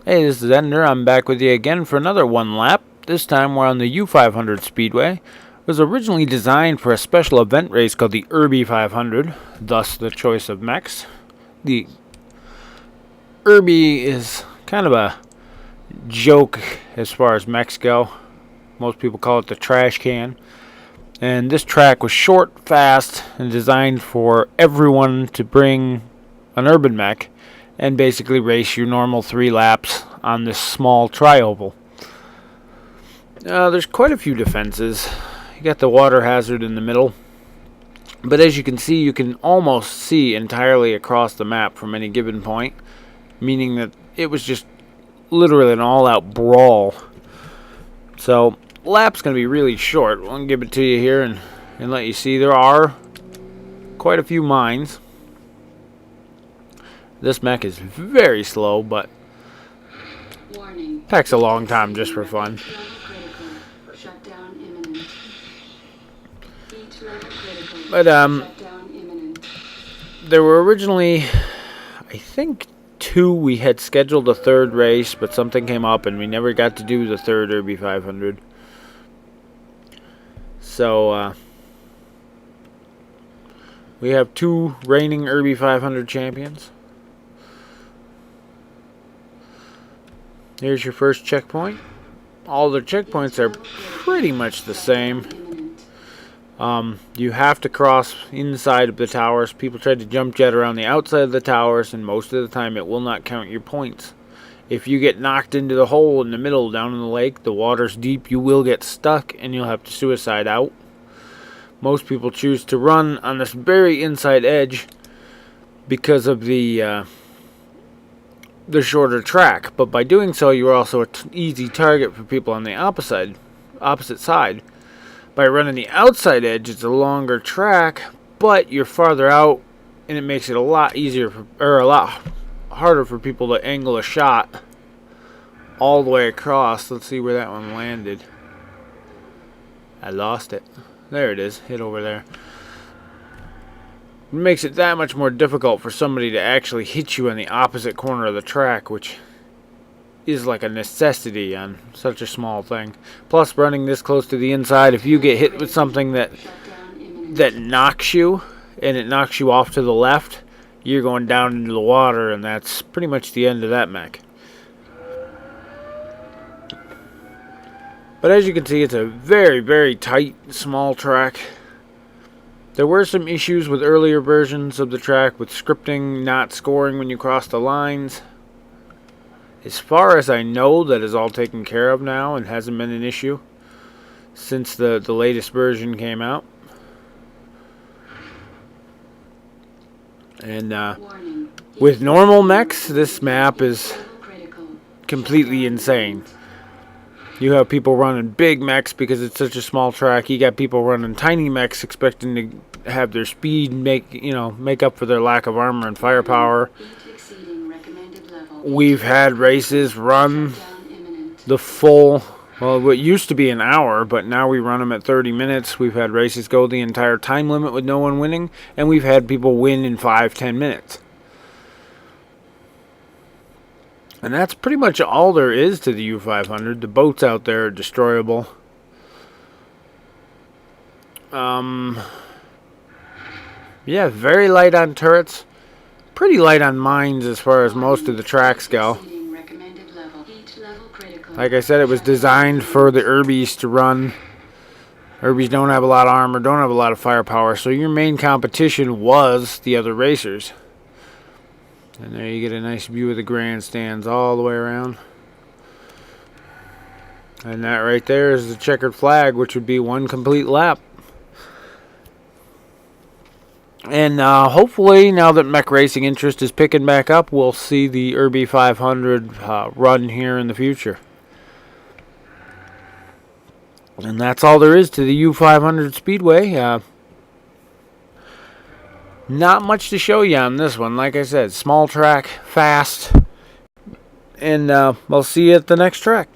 Hey, this is Ender. I'm back with you again for another one lap. This time we're on the U-500 Speedway. It was originally designed for a special event race called the U-500, thus the choice of mechs. The Irby is kind of a joke as far as mechs go. Most people call it the trash can. And this track was short, fast, and designed for everyone to bring an urban mech and basically race your normal 3 laps on this small tri-oval. There's quite a few defenses. You got the water hazard in the middle, but as you can see, you can almost see entirely across the map from any given point, meaning that it was just literally an all-out brawl. So lap's going to be really short. I'll give it to you here and let you see there are quite a few mines. This mech is very slow, but takes a long time just for fun. But there were originally, I think, 2. We had scheduled a 3rd race, but something came up and we never got to do the 3rd U-500. So we have 2 reigning U-500 champions. Here's your first checkpoint. All the checkpoints are pretty much the same. You have to cross inside of the towers. People try to jump jet around the outside of the towers, and most of the time it will not count your points. If you get knocked into the hole in the middle down in the lake, the water's deep, you will get stuck and you'll have to suicide out. Most people choose to run on this very inside edge because of the shorter track, but by doing so you're also an easy target for people on the opposite side. By running the outside edge, it's a longer track, but you're farther out and it makes it a lot easier or a lot harder for people to angle a shot all the way across. Let's see where that one landed. I lost it. There it is, hit over there. It makes it that much more difficult for somebody to actually hit you on the opposite corner of the track, which is like a necessity on such a small thing. Plus, running this close to the inside, if you get hit with something that knocks you, and it knocks you off to the left, you're going down into the water, and that's pretty much the end of that mech. But as you can see, it's a very, very tight, small track. There were some issues with earlier versions of the track with scripting not scoring when you cross the lines. As far as I know, that is all taken care of now and hasn't been an issue since the latest version came out. And with normal mechs, this map is completely insane. You have people running big mechs because it's such a small track. You got people running tiny mechs expecting to have their speed make up for their lack of armor and firepower. We've had races run the full, well, what used to be an hour, but now we run them at 30 minutes. We've had races go the entire time limit with no one winning, and we've had people win in 5-10 minutes. And that's pretty much all there is to the U-500. The boats out there are destroyable. Yeah, very light on turrets. Pretty light on mines as far as most of the tracks go. Like I said, it was designed for the Irbies to run. Irbies don't have a lot of armor, don't have a lot of firepower, so your main competition was the other racers. And there you get a nice view of the grandstands all the way around. And that right there is the checkered flag, which would be 1 complete lap. And hopefully, now that Mech Racing interest is picking back up, we'll see the U-500 run here in the future. And that's all there is to the U-500 Speedway. Not much to show you on this one. Like I said, small track, fast. And we'll see you at the next track.